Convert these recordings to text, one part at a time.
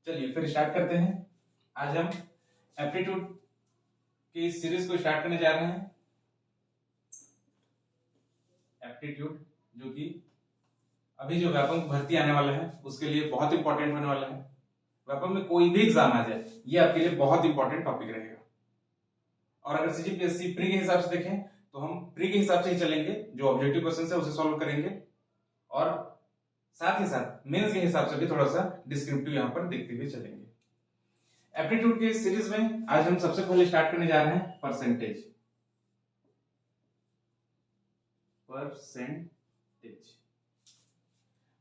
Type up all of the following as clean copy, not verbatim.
चलिए फिर स्टार्ट करते हैं। आज हम एप्टीट्यूड की सीरीज को स्टार्ट करने जा रहे हैं। एप्टीट्यूड जो कि अभी जो व्यापक भर्ती आने वाला है उसके लिए बहुत इंपॉर्टेंट होने वाला है। व्यापक में कोई भी एग्जाम आ जाए ये आपके लिए बहुत इंपॉर्टेंट टॉपिक रहेगा। और अगर सीजीपीएससी प्री के हिसाब से देखें तो हम प्री के हिसाब से ही चलेंगे, जो ऑब्जेक्टिव क्वेश्चन है उसे सॉल्व करेंगे और साथ ही साथ मेंस के हिसाब से भी थोड़ा सा डिस्क्रिप्टिव यहाँ पर देखते हुए चलेंगे। एप्टीट्यूड के सीरीज में आज हम सबसे पहले स्टार्ट करने जा रहे हैं परसेंटेज।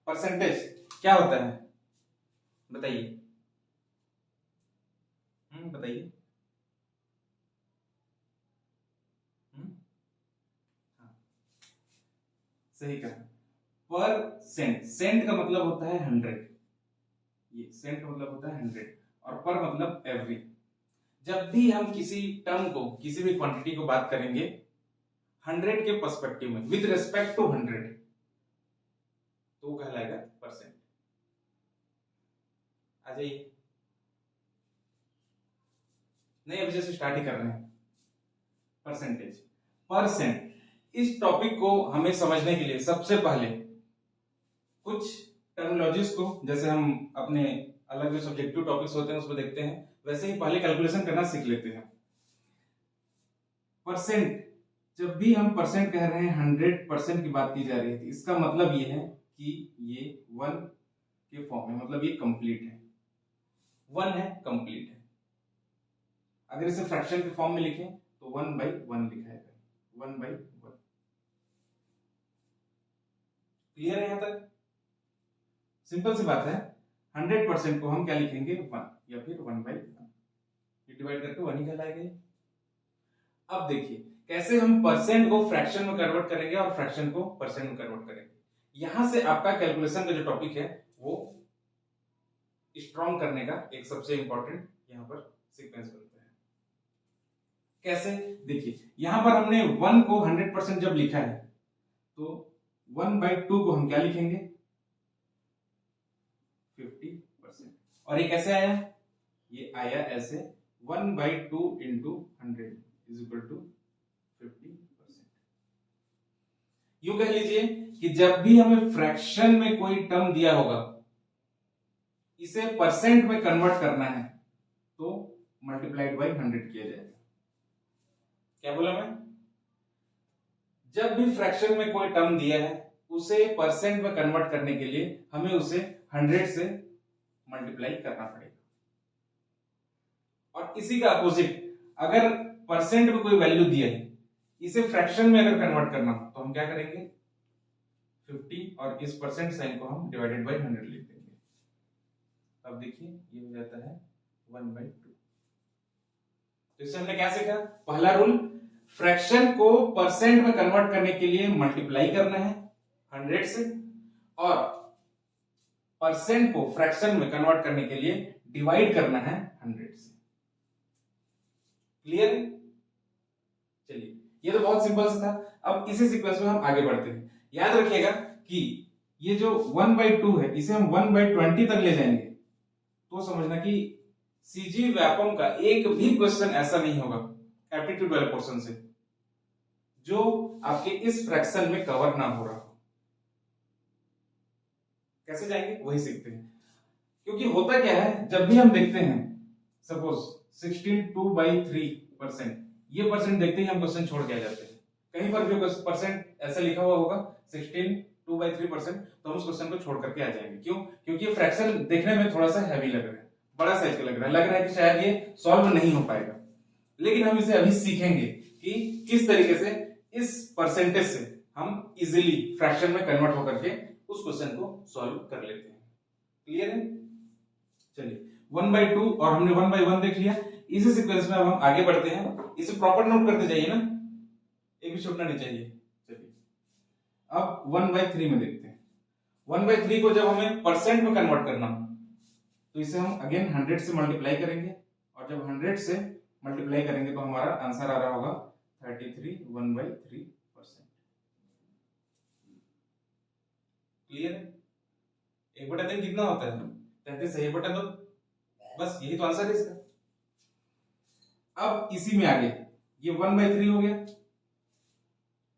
परसेंटेज क्या होता है बताइए। बताइए। हाँ, सही कहा। परसेंट, सेंट का मतलब होता है 100। ये सेंट का मतलब होता है 100 और पर मतलब एवरी। जब भी हम किसी टर्म को, किसी भी क्वांटिटी को बात करेंगे 100 के पर्सपेक्टिव में, विद रिस्पेक्ट टू 100, तो वो कहलाएगा परसेंट। आ जाइए। नहीं, अभी जैसे स्टार्ट ही कर रहे हैं। परसेंटेज, परसेंट, इस टॉपिक को हमें समझने के लिए सबसे पहले कुछ टर्मिनोलॉजीज को, जैसे हम अपने अलग जो सब्जेक्टिव टॉपिक्स होते हैं उसमें देखते हैं, वैसे ही पहले कैलकुलेशन करना सीख लेते हैं। परसेंट, जब भी हम परसेंट कह रहे हैं 100% की बात की जा रही है, इसका मतलब ये है कि ये 1 के फॉर्म में, मतलब ये कंप्लीट है। 1 है, कंप्लीट है। अगर इसे फ्रैक्शन के फॉर्म में लिखें तो 1/1 लिखा है, 1/1। क्लियर है? यहां तक सिंपल सी बात है। 100% को हम क्या लिखेंगे? 1 या फिर 1/1। ये डिवाइड करके 1 ही कहलाएगा। अब देखिए कैसे हम परसेंट को फ्रैक्शन में कन्वर्ट करेंगे और फ्रैक्शन को परसेंट में कन्वर्ट करेंगे। यहां से आपका कैलकुलेशन का जो टॉपिक है वो स्ट्रॉन्ग करने का एक सबसे इंपॉर्टेंट यहां पर सीक्वेंस बनता है। कैसे? देखिए यहां पर हमने 1 को 100% जब लिखा है तो 1/2 को हम क्या लिखेंगे? 50%। और ये कैसे आया? ये आया ऐसे 1/2 इंटू 100 इज इक्वल टू 50%। यूं कह लीजिए कि जब भी हमें फ्रैक्शन में कोई टर्म दिया होगा, इसे परसेंट में कन्वर्ट करना है तो मल्टीप्लाइड बाई 100 किया जाएगा। क्या बोला मैं? जब भी फ्रैक्शन में कोई टर्म दिया है उसे परसेंट में कन्वर्ट करने के लिए हमें उसे 100 से मल्टीप्लाई करना पड़ेगा। और इसी का अपोजिट, अगर परसेंट में कोई वैल्यू दिया है, इसे फ्रैक्शन में अगर कन्वर्ट करना तो हम क्या करेंगे? 50 और इस परसेंट साइन को हम डिवाइडेड बाई 100 लिख देंगे। अब देखिए ये हो जाता है 1/2। तो इससे हमने क्या सीखा? पहला रूल, फ्रैक्शन को परसेंट में कन्वर्ट करने के लिए मल्टीप्लाई करना है 100 से, और परसेंट को फ्रैक्शन में कन्वर्ट करने के लिए डिवाइड करना है 100 से। क्लियर? चलिए ये तो बहुत सिंपल सा था। अब इसी सीक्वेंस में हम आगे बढ़ते हैं। याद रखिएगा कि ये जो 1/2 है इसे हम 1/20 तक ले जाएंगे तो समझना कि सीजी व्यापम का एक भी क्वेश्चन ऐसा नहीं होगा एप्टीट्यूड वाले पोर्शन से जो आपके इस फ्रैक्शन में कवर ना हो रहा हो। कैसे जाएंगे वही सीखते हैं। क्योंकि होता क्या है, जब भी हम देखते हैं सपोज 16/2/3%, ये परसेंट देखते ही हम क्वेश्चन छोड़ के आ जाते हैं। कहीं पर भी परसेंट ऐसा लिखा हुआ होगा 16/2/3%, तो हम उस क्वेश्चन को छोड़ करके आ जाएंगे। क्यों? क्योंकि ये फ्रैक्शन देखने में थोड़ा सा हैवी लग रहा है, बड़ा साइज का लग रहा है कि शायद ये सॉल्व नहीं हो पाएगा। लेकिन हम इसे अभी सीखेंगे कि किस तरीके से इस परसेंटेज से हम इजीली फ्रैक्शन में कन्वर्ट होकर के उस क्वेश्चन को सॉल्व कर लेते हैं। क्लियर है? चलिए 1/2 और हमने 1/1 देख लिया। इसी सीक्वेंस में अब हम आगे बढ़ते हैं। इसे प्रॉपर नोट करते जाइए ना, एक भी छूटना नहीं चाहिए। चलिए अब 1/3 में देखते हैं। 1/3 को जब हमें परसेंट में कन्वर्ट करना तो इसे हम अगेन 100 से मल्टीप्लाई करेंगे, और जब 100 से मल्टीप्लाई करेंगे तो हमारा आंसर आ रहा होगा 33 1/3%। क्लियर है? 1/3 कितना होता है? 33 है, 1/2 बस यही तो आंसर है इसका। अब इसी में आगे ये 1/3 हो गया।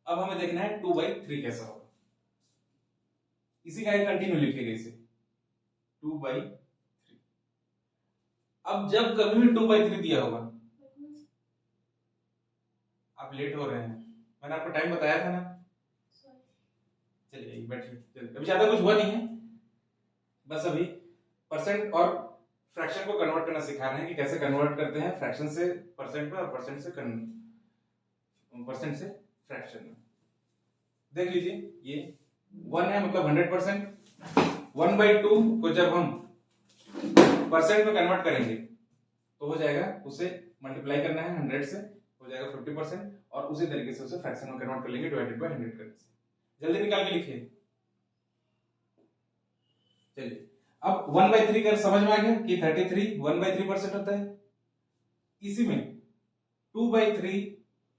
अब हमें देखना है 2/3 कैसा होगा। इसी का एक कंटिन्यू लिखेगा इसे 2/3। अब जब कभी भी 2/3 दिया होगा, आप लेट हो रहे हैं, मैंने आपको टाइम बताया था ना। चलिए बैठिए, अभी ज्यादा कुछ हुआ नहीं है, बस अभी परसेंट और फ्रैक्शन को कन्वर्ट करना सिखा रहे हैं कि कैसे कन्वर्ट करते हैं फ्रैक्शन से परसेंट में और परसेंट से फ्रैक्शन में। देख लीजिए ये 1 है मतलब 100%। 1/2 को जब हम परसेंट में कन्वर्ट करेंगे तो हो जाएगा, उसे मल्टीप्लाई करना है 100 से, हो जाएगा 50%, और उसी तरीके से उसे फ्रैक्शन में कन्वर्ट कर लेंगे डिवाइडेड बाय 100 करने से। जल्दी निकाल के लिखिए। चलिए अब 1/3 कर समझ में आ गया कि 33 1/3% होता है। इसी में 2/3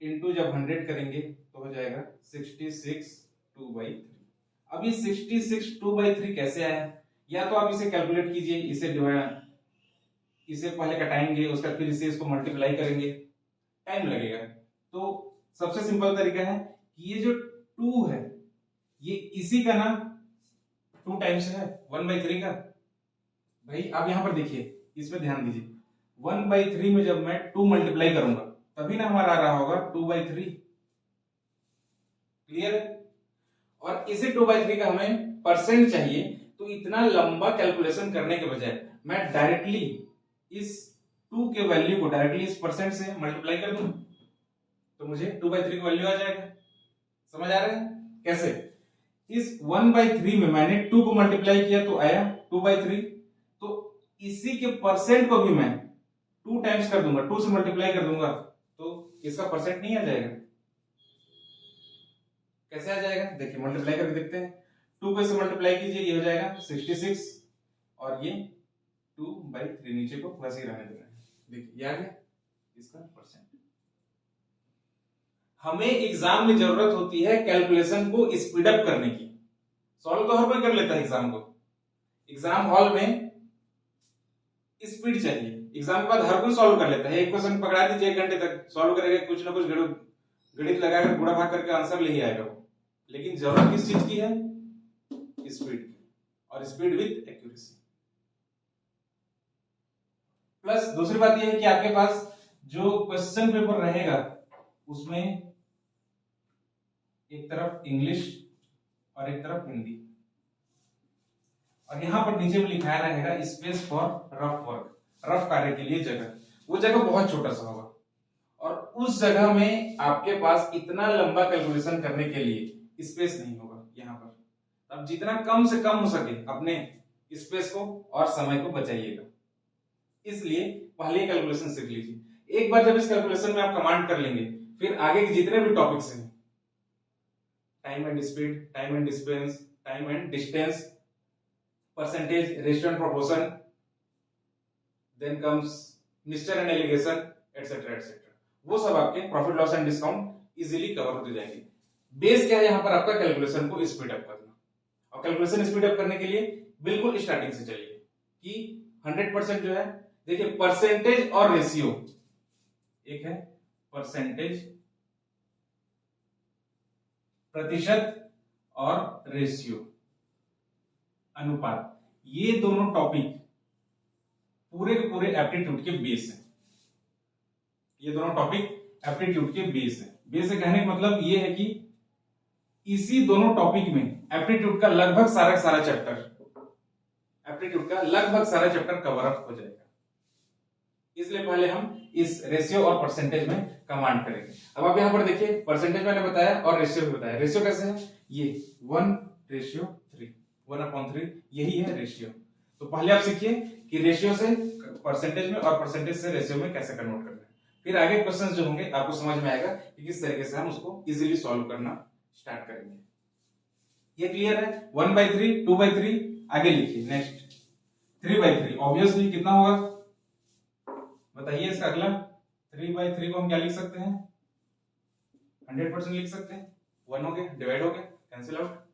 इंटू जब 100 करेंगे तो हो जाएगा 66 2/3। अब ये 66 2/3 कैसे आया? या तो आप इसे कैलकुलेट कीजिए, इसे डिवाइड, इसे पहले घटाएंगे, उसका फिर इसे इसको मल्टीप्लाई करेंगे, टाइम लगेगा। तो सबसे सिंपल तरीका है कि ये जो 2 है ये इसी का ना 2 टाइम्स है 1/3 का। भाई आप यहां पर देखिए, इसमें ध्यान दीजिए, 1/3 में जब मैं 2 मल्टीप्लाई करूंगा तभी ना हमारा आ रहा होगा 2/3। क्लियर है? और इसी 2/3 का हमें परसेंट चाहिए, तो इतना लंबा कैलकुलेशन करने के बजाय मैं डायरेक्टली इस 2 के वैल्यू को डायरेक्टली इस परसेंट से मल्टीप्लाई कर दूं तो मुझे 2/3 की वैल्यू आ जाएगा। समझ आ रहा है कैसे? इस 1/3 में मैंने 2 को मल्टीप्लाई किया तो आया 2/3, तो इसी के परसेंट को भी मैं 2 टाइम्स कर दूंगा, 2 से मल्टीप्लाई कर दूंगा तो इसका परसेंट नहीं आ जाएगा। कैसे आ जाएगा? देखिए मल्टीप्लाई करके देखते हैं। 2 को इससे मल्टीप्लाई कीजिए, ये हो जाएगा 66, और ये 2/3 नीचे को वैसे ही रहने देना है। देखिए ये आ गया इसका परसेंट। हमें एग्जाम में जरूरत होती है कैलकुलेशन को स्पीड अप करने की। सॉल्व तो हर कोई कर लेता है एग्जाम को, एग्जाम हॉल में स्पीड चाहिए। एग्जाम के बाद हर कोई सॉल्व कर लेता है, एक क्वेश्चन पकड़ा दीजिए 1 घंटे तक सॉल्व करेगा, कुछ ना कुछ गणित लगाकर गुणा भाग करके आंसर ले ही आएगा वो। लेकिन जरूरत किस चीज की है? स्पीड की, और स्पीड विद एक्यूरेसी। प्लस दूसरी बात यह है कि आपके पास जो क्वेश्चन पेपर रहेगा उसमें एक तरफ इंग्लिश और एक तरफ हिंदी, और यहां पर नीचे में लिखा रहेगा space for rough work, rough कार्य के लिए जगह। वो जगह बहुत छोटा सा होगा, और उस जगह में आपके पास इतना लंबा कैलकुलेशन करने के लिए स्पेस नहीं होगा यहां पर। अब जितना कम से कम हो सके अपने स्पेस को और समय को बचाइएगा, इसलिए पहले कैलकुलेशन सीख लीजिए। एक बार जब इस कैलकुलेशन में आप कमांड कर लेंगे, फिर आगे के जितने भी टॉपिक्स हैं, time and speed, time and distance, time and distance, percentage, ratio and proportion, then comes mixture and alligation, etcetera etcetera, वो सब आपके profit loss and discount easily cover होते जाएंगे। बेस क्या है यहाँ पर? आपका कैलकुलेशन को स्पीड अप करना। और कैलकुलेशन स्पीड अप करने के लिए बिल्कुल स्टार्टिंग से चलिए कि 100% जो है, देखिए परसेंटेज और रेशियो, एक है परसेंटेज प्रतिशत और रेशियो अनुपात, ये दोनों टॉपिक पूरे के पूरे एप्टीट्यूड के बेस है। ये दोनों टॉपिक एप्टीट्यूड के बेस है। बेस है कहने का मतलब ये है कि इसी दोनों टॉपिक में एप्टीट्यूड का लगभग सारा चैप्टर, एप्टीट्यूड का लगभग सारा चैप्टर कवर अप हो जाएगा। इसलिए पहले हम इस रेशियो और परसेंटेज में कमांड करेंगे। अब आप यहां पर देखिए, परसेंटेज मैंने बताया और रेशियो भी बताया। रेशियो कैसे है? ये 1:3, 1/3 यही है रेशियो। तो पहले आप सीखिए कि रेशियो से परसेंटेज में और परसेंटेज से रेशियो में कैसे कन्वर्ट करना है। फिर आगे क्वेश्चंस जो होंगे आपको समझ में आएगा कि किस तरीके से हम उसको इजीली सॉल्व करना स्टार्ट करेंगे। ये क्लियर है? 1/3, 2/3, आगे लिखिए नेक्स्ट 3/3। ऑब्वियसली कितना होगा बताइए इसका अगला? 3/3 को हम क्या लिख सकते हैं? 100% लिख सकते हैं। 1 हो गया, डिवाइड हो गया, कैंसिल आउट।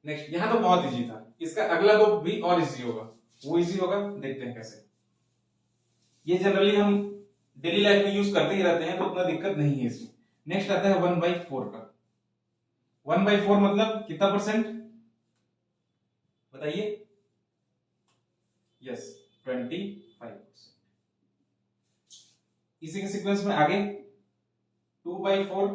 नेक्स्ट, यहां तो बहुत इजी था, इसका अगला तो भी और इजी होगा। वो इजी होगा, देखते हैं कैसे। ये जनरली हम डेली लाइफ में यूज करते ही रहते हैं, तो उतना दिक्कत नहीं है इसमें। नेक्स्ट आता है 1/4 का। 1/4 मतलब कितना परसेंट बताइए? यस, 25%। इसी के सीक्वेंस में आगे 2/4,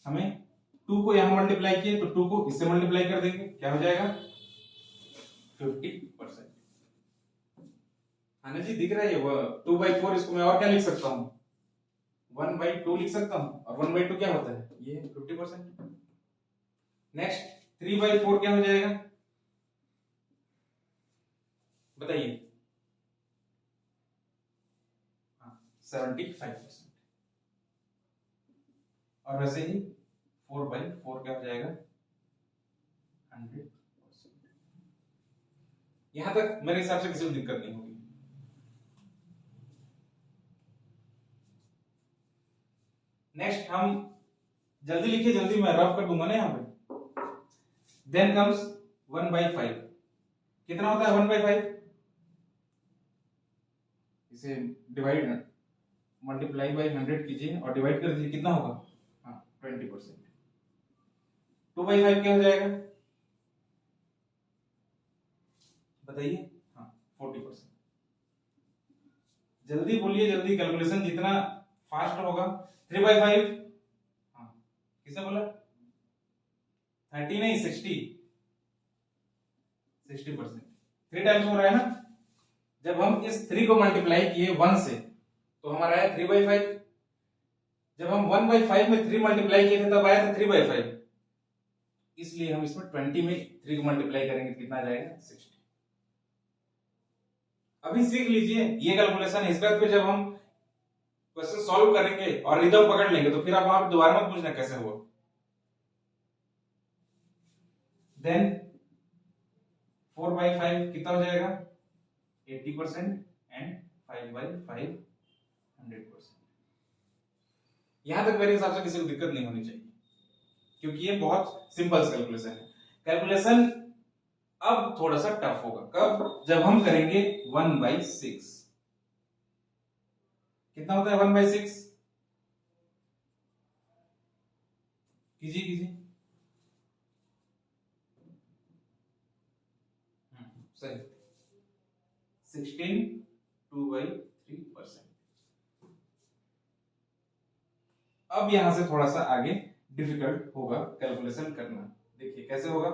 हमें 2 को यहां मल्टीप्लाई किए तो 2 को इससे मल्टीप्लाई कर देंगे, क्या हो जाएगा? 50%। हाँ जी, दिख रहा है ये 2/4। इसको मैं और क्या लिख सकता हूं? 1/2 लिख सकता हूं, और 1/2 क्या होता है? ये 50%। नेक्स्ट 3/4 क्या हो जाएगा बताइए? 75%। और वैसे ही 4/4 क्या हो जाएगा? 100%। यहां तक मेरे हिसाब से किसी को दिक्कत नहीं होगी। नेक्स्ट हम जल्दी लिखिए, जल्दी मैं रफ कर दूंगा ना यहाँ पे। Then comes 1/5। कितना होता है 1/5? इसे डिवाइड मल्टीप्लाई बाय 100 कीजिए और डिवाइड कर दीजिए, कितना होगा? हाँ, 20%। 2/5 क्या हो जाएगा बताइए? हाँ, 40%। जल्दी बोलिए, जल्दी, कैलकुलेशन जितना फास्ट होगा। 3/5, हाँ, किसने बोला? 30 नहीं, 60%। 3 टाइम्स हो रहा है ना। जब हम इस 3 को मल्टीप्लाई किए 1 से तो हमारा आया 3/5। जब हम 1/5 में 3 मल्टीप्लाई किए थे तब आया था 3/5। इसलिए हम इसमें 20 में 3 को मल्टीप्लाई करेंगे तो कितना आ जाएगा? 60। अभी सीख लीजिए ये कैलकुलेशन। इस बात पे जब हम क्वेश्चन सॉल्व करेंगे और रिदम पकड़ लेंगे तो फिर आप वहां दोबारा मत पूछना कैसे हुआ। देन 4/5 कितना हो जाएगा? 80%। एंड 5/5 100%। यहां तक मेरे हिसाब से किसी को दिक्कत नहीं होनी चाहिए, क्योंकि ये बहुत सिंपल कैलकुलेशन है। कैलकुलेशन अब थोड़ा सा टफ होगा, कब? जब हम करेंगे 1/6। कितना होता है 1/6? कीजिए कीजिए। सही, 16 2/3%। अब यहां से थोड़ा सा आगे डिफिकल्ट होगा कैलकुलेशन करना। देखिए कैसे होगा।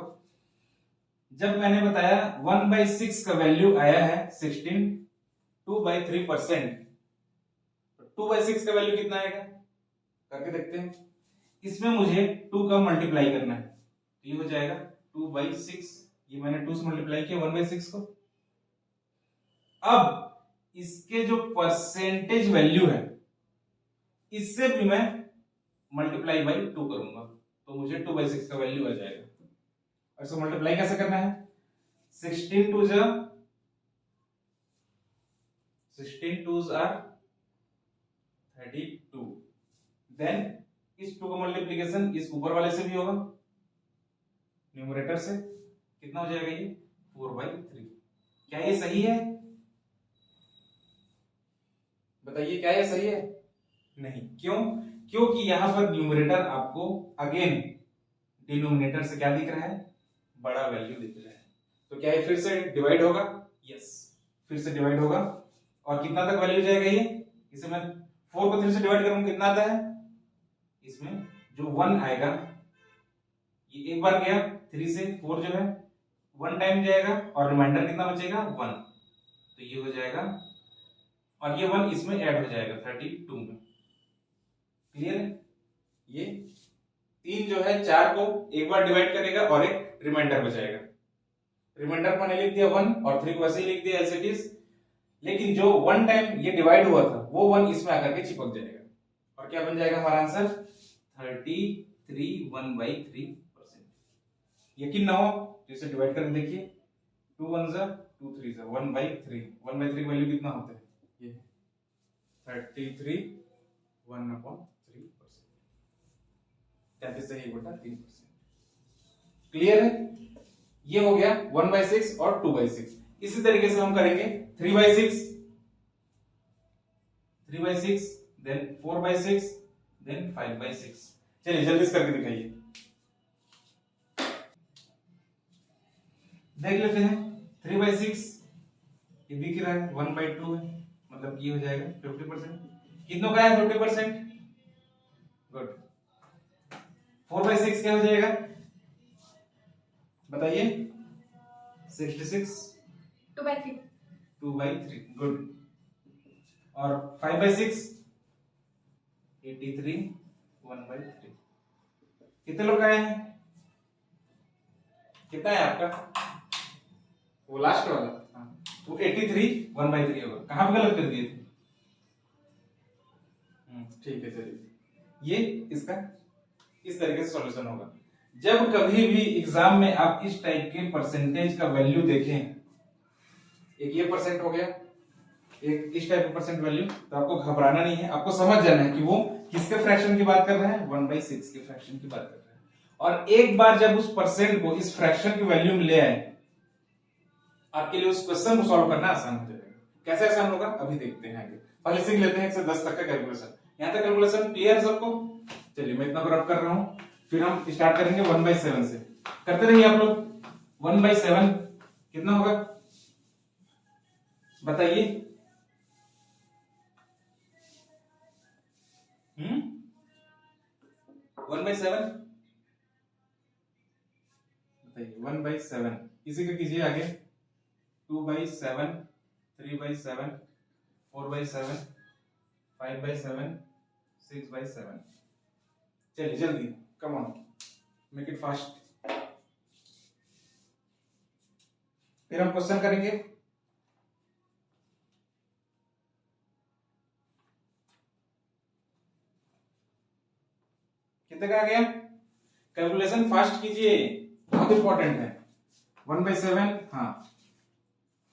जब मैंने बताया 1/6 का वैल्यू आया है 16, 2/3%, 2/6 का वैल्यू कितना आएगा करके देखते हैं। इसमें मुझे 2 का मल्टीप्लाई करना है, तो ये हो जाएगा 2/6। ये मैंने 2 से मल्टीप्लाई किया 1/6 को। अब इसके जो परसेंटेज वैल्यू है इससे भी मैं मल्टीप्लाई बाई 2 करूंगा, तो मुझे 2/6 का वैल्यू आ जाएगा। और इसको मल्टीप्लाई कैसे करना है? 16 2s are 32। देन इस 2 का मल्टीप्लिकेशन इस ऊपर वाले से भी होगा, न्यूमरेटर से। कितना हो जाएगा ये? 4/3। क्या ये सही है? बताइए, क्या ये सही है? नहीं। क्यों? क्योंकि यहां पर न्यूमरेटर आपको अगेन डिनोमिनेटर से क्या दिख रहा है? बड़ा वैल्यू दिख रहा है। तो क्या ये फिर से डिवाइड होगा? यस, फिर से डिवाइड होगा। और कितना तक वैल्यू जाएगा ये? इसे मैं 4 को 3 से डिवाइड करूंगा, कितना आता है? इसमें जो 1 आएगा, ये एक बार गया 3 से 4 जो है 1 टाइम जाएगा, और रिमाइंडर कितना बचेगा? 1। तो ये हो जाएगा, और ये 1 इसमें ऐड हो जाएगा 32 में। क्लियर है? ये 3 जो है 4 को एक बार डिवाइड करेगा और एक रिमाइंडर बचाएगा। रिमाइंडर को मैंने लिख दिया 1 और 3 को वैसे ही लिख दिया एज इट इज। लेकिन जो 1 टाइम ये डिवाइड हुआ था वो 1 इसमें आकर के चिपक जाएगा, और क्या बन जाएगा हमारा आंसर? 33 1/3%। यकीन ना हो तो इसे डिवाइड करके देखिए। 2 1 जा 2 3 जा 1/3। 1/3 वैल्यू कितना होता है? ये 33 1/3%। 33 से 1/3%। क्लियर है? ये हो गया 1/6 और 2/6। इसी तरीके से हम करेंगे 3/6, 3/6, देन 4/6, देन 5/6। चलिए जल्दी से करके दिखाइए। देख लेते हैं 3/6 ये दिख रहा है 1/2 है, मतलब ये हो जाएगा 50%। कितनों का है 50%? गुड। 4/6 क्या हो जाएगा बताइए? 66 2/3 2/3 गुड। और 5/6 83 1/3। कितने लोग आए हैं? कितना है आपका? वो लास्ट वाला हाँ, तो 83 1/3 होगा। कहां पे गलत कर दिए थे? ठीक है चलिए, ये इसका इस तरीके से सॉल्यूशन होगा। जब कभी भी एग्जाम में आप इस टाइप के परसेंटेज का वैल्यू देखें, एक ये परसेंट हो गया, एक इस टाइप का परसेंट वैल्यू, तो आपको घबराना नहीं है, आपको समझ जाना है कि वो किसके फ्रैक्शन की बात कर रहे हैं, 1/6 के फ्रैक्शन की बात कर रहे हैं। और एक बार जब उस परसेंट को इस फ्रैक्शन की वैल्यू में ले आए, आपके लिए उस क्वेश्चन को सॉल्व करना आसान हो जाएगा। कैसे आसान होगा अभी देखते हैं आगे। पहले सीख लेते हैं 1 से 10 तक का कैलकुलेशन। यहां तक कैलकुलेशन क्लियर है सबको? चलिए मैं इतना रब कर रहा हूं, फिर हम स्टार्ट करेंगे 1/7 से। करते रहिए आप लोग। 1/7 कितना होगा बताइए? 1/7 बताइए। 1/7 इसी का कीजिए आगे। 2/7 3/7 4/7 5/7 6/7। चलिए जल्दी, कम ऑन, मेक इट फास्ट। फिर हम क्वेश्चन करेंगे। कितने का आ गया? कैलकुलेशन फास्ट कीजिए, बहुत इंपॉर्टेंट है। 1/7 हाँ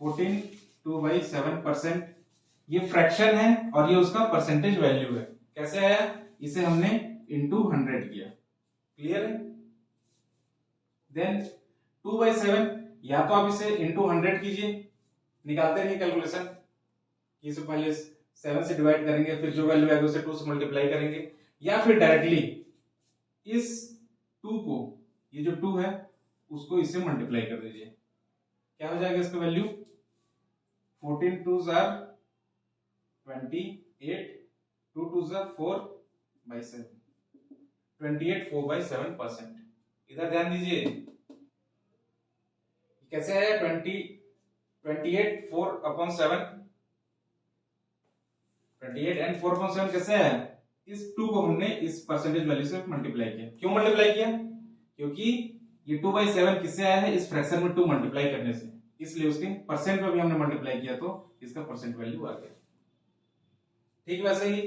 14 2/7%। ये फ्रैक्शन है और ये उसका परसेंटेज वैल्यू है। कैसे आया? इसे हमने इंटू 100 किया। क्लियर है? देन 2/7 या तो आप इसे इंटू 100 कीजिए, निकालते रहिए कैलकुलेशन। इसे पहले 7 से डिवाइड करेंगे, फिर जो वैल्यू आएगी उसे 2 से मल्टीप्लाई करेंगे, या फिर डायरेक्टली इस 2 को, ये जो 2 है उसको इससे मल्टीप्लाई कर दीजिए। क्या हो जाएगा इसका value? 14 2s are 28 2 2s are 4/7 28 4/7%। इधर ध्यान दीजिए कैसे आया? 28 4/7 28 एंड 4/7 कैसे आया? इस 2 को हमने इस परसेंटेज वैल्यू से मल्टीप्लाई किया। क्यों मल्टीप्लाई किया? क्योंकि ये 2/7 किससे आया है? इस फ्रैक्शन में 2 मल्टीप्लाई करने से, इसलिए उसके परसेंट में भी हमने मल्टीप्लाई किया तो इसका परसेंट वैल्यू आ गया। ठीक वैसे ही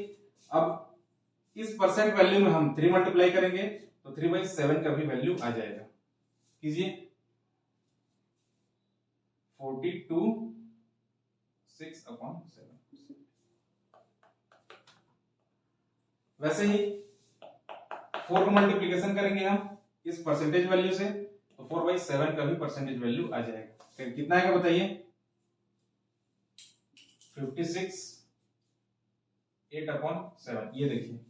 अब इस परसेंट वैल्यू में हम 3 मल्टीप्लाई करेंगे तो 3/7 का भी वैल्यू आ जाएगा। कीजिए 42 6/7। वैसे ही 4 को मल्टीप्लीकेशन करेंगे हम इस परसेंटेज वैल्यू से तो 4/7 का भी परसेंटेज वैल्यू आ जाएगा। तो कितना आएगा बताइए? 56 8/7। ये देखिए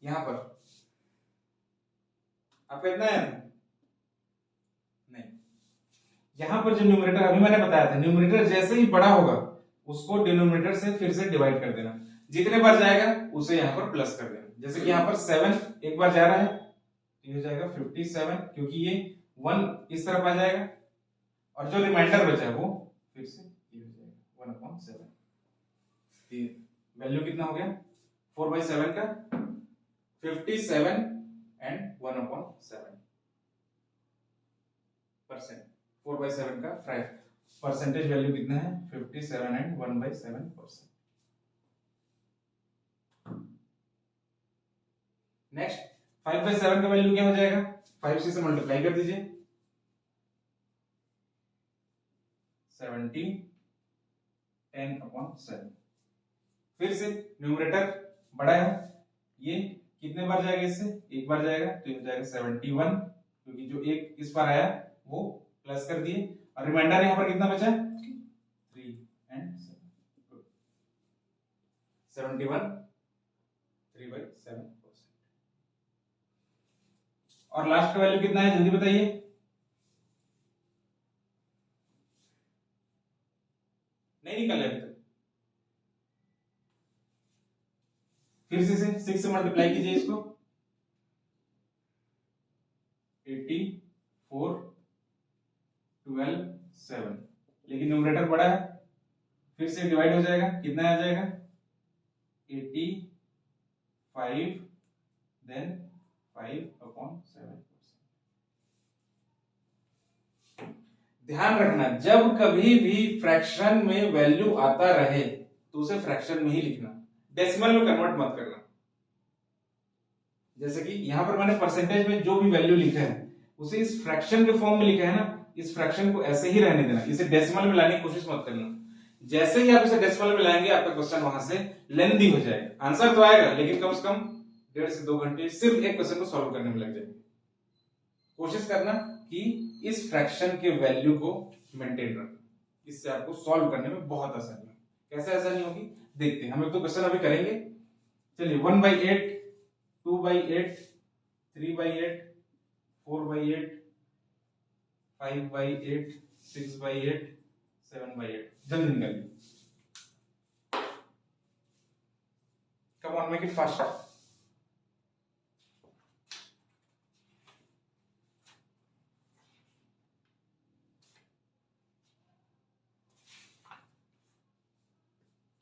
यहां पर आपका इतना है नहीं, यहां पर जो न्यूमरेटर अभी मैंने बताया था, न्यूमरेटर जैसे ही बड़ा होगा उसको डिनोमिनेटर से फिर से डिवाइड कर देना, जितने बार जाएगा उसे यहां पर प्लस कर देना। जैसे कि यहां पर 7 एक बार जा रहा है तो ये हो जाएगा 57, क्योंकि ये 1 इस तरफ आ जाएगा और जो रिमाइंडर बचा है वो फिर से ये हो जाएगा 1/7। वैल्यू कितना हो गया 4/7 का? 57 एंड 1/7%। 4/7 का परसेंटेज वैल्यू कितना है? 57 एंड 1/7%। नेक्स्ट 5/7 का वैल्यू क्या हो जाएगा? 5 से मल्टीप्लाई कर दीजिए 70 10/7। फिर से न्यूमरेटर बड़ा है, ये कितने बार जाएगा? इससे एक बार जाएगा तो ये हो जाएगा 71, क्योंकि जो एक इस बार आया वो प्लस कर दिए और रिमाइंडर यहां पर कितना बचा? 71 3/7%। और लास्ट का वैल्यू कितना है जल्दी बताइए। नहीं निकल अभी तक। फिर से 6 से मल्टीप्लाई कीजिए इसको। 84 12 7, लेकिन न्यूमरेटर बड़ा है, फिर से डिवाइड हो जाएगा, कितना आ जाएगा 85 देन 5/7। ध्यान रखना जब कभी भी फ्रैक्शन में वैल्यू आता रहे तो उसे फ्रैक्शन में ही लिखना, डेसिमल में कन्वर्ट मत करना। जैसे कि यहां पर मैंने परसेंटेज में जो भी वैल्यू लिखा है उसे इस फ्रैक्शन के फॉर्म में लिखा है ना, इस फ्रैक्शन को ऐसे ही रहने देना, इसे डेसिमल में लाने की कोशिश मत करना। जैसे ही आप इसे डेसिमल में लाएंगे आपका क्वेश्चन वहां से लेंथी हो जाएगा। आंसर तो आएगा लेकिन कम से कम 1.5 से 2 घंटे सिर्फ एक क्वेश्चन को सॉल्व करने में लग जाएंगे। कोशिश करना कि इस फ्रैक्शन के वैल्यू को मेंटेन रखना, इससे आपको सॉल्व करने में बहुत आसानी होगी। कैसे आसानी होगी देखते हैं। हम एक तो क्वेश्चन अभी करेंगे। चलिए 1/8, 2/8, 3/8, 4/8, 5/8, 6/8, 7/8, जल्दी निकालिए। कम ऑन, मेक इट फास्ट।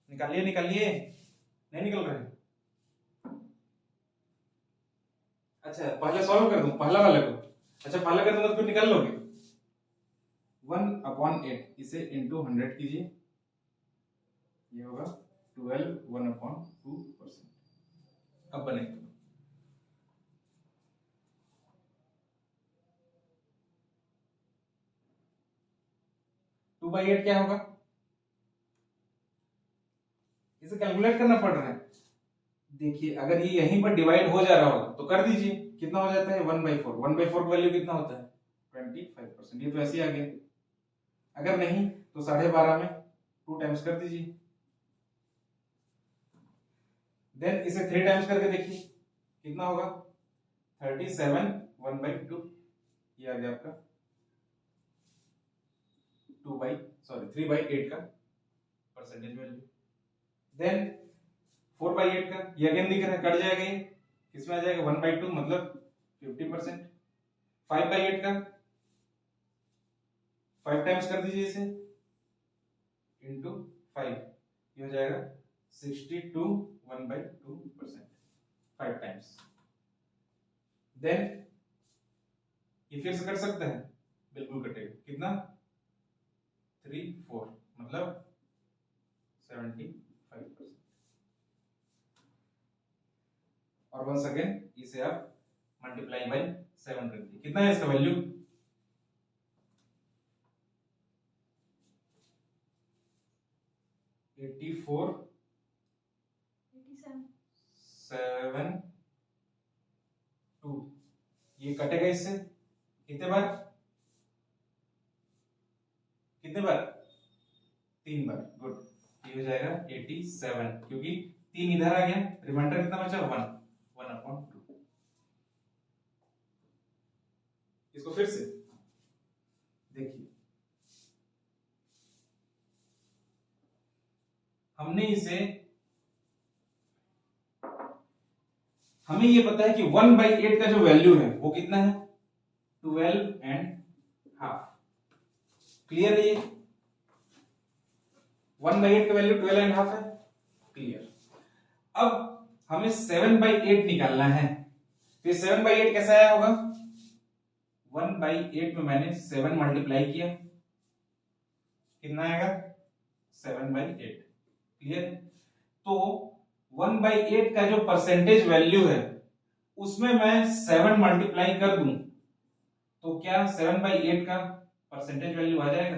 निकालिए निकालिए, नहीं निकल रहे। अच्छा पहले सॉल्व कर दूं पहला वाले को। अच्छा पहला कर दूंगा तो फिर निकाल लोगे। 1/8 इसे इंटू 100 कीजिए, ये होगा 12 1/2%। अब बनेगा 2/8 क्या होगा, इसे कैलकुलेट करना पड़ रहा है। देखिए अगर ये यहीं पर डिवाइड हो जा रहा होगा तो कर दीजिए, कितना हो जाता है 1/4। 1/4 का वैल्यू कितना होता है 25%। ये तो ऐसे ही आ गया। अगर नहीं तो 12.5 में 2 टाइम्स कर दीजिए, देन इसे 3 टाइम्स करके देखिए कितना होगा 37 1/2। ये आ गया आपका 3/8 का परसेंटेज वैल्यू। देन 4/8 का ये अगेन दिख रहा है, कट जाएगा, ये किसमें आ जाएगा 1/2 मतलब 50%। 5/8 का 5 टाइम्स कर दीजिए इसे इंटू 5, ये हो जाएगा 62 1/2%, 5 टाइम्स। देन ये फिर से कर सकते हैं, बिल्कुल कटेगा, कितना 3 4 मतलब 75%। और वंस अगेन इसे आप मल्टीप्लाई बाय 7 कर दिए, कितना है इसका वैल्यू 84 7 2। ये कटेगा इससे कितने बार, कितने बार 3 बार। गुड, ये हो जाएगा 87 क्योंकि 3 इधर आ गया, रिमाइंडर कितना बचा 1/2। इसको फिर से देखिए, हमने इसे, हमें ये पता है कि 1/8 का जो वैल्यू है वो कितना है 12.5। क्लियर है ये 1/8 का वैल्यू 12.5 है, क्लियर। अब हमें 7/8 निकालना है, तो 7/8 कैसा आया होगा 1/8 में मैंने 7 मल्टीप्लाई किया, कितना आएगा 7/8। क्लियर। तो 1/8 का जो परसेंटेज वैल्यू है उसमें मैं 7 मल्टीप्लाई कर दूं तो क्या 7/8 का परसेंटेज वैल्यू आ जाएगा।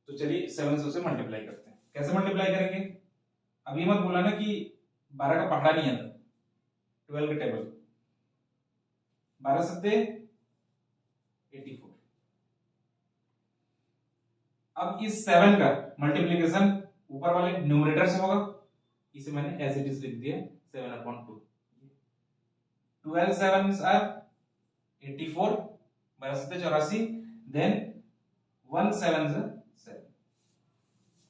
तो चलिए 7 से उसे मल्टीप्लाई करते हैं। कैसे मल्टीप्लाई करेंगे, अभी मत बोला ना कि 12 का पकड़ा नहीं आता, 12 का टेबल 12 सत्ते 84। अब इस 7 का मल्टीप्लीकेशन ऊपर वाले न्यूमरेटर से होगा, इसे मैंने एज इट इज लिख दिया 7/2। 12 sevens are 84 84, then 1 sevens are 7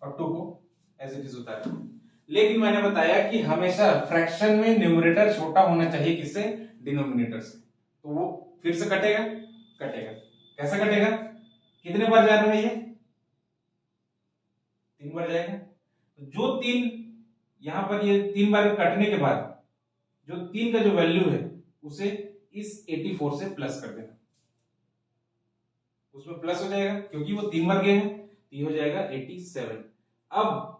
और 2 को एज इट इज उतारे। लेकिन मैंने बताया कि हमेशा फ्रैक्शन में न्यूमरेटर छोटा होना चाहिए किससे, डिनोमिनेटर से। तो वो फिर से कटेगा, कैसे कटेगा, कितने बार जा रहा है ये, 3 बार जाएगा। तो जो 3 यहां पर, ये 3 बार कटने के बाद जो 3 का जो वैल्यू है उसे इस 84 से प्लस कर देना, उसमें प्लस हो जाएगा क्योंकि वो 3 बार गए हैं, तो ये हो जाएगा 87। अब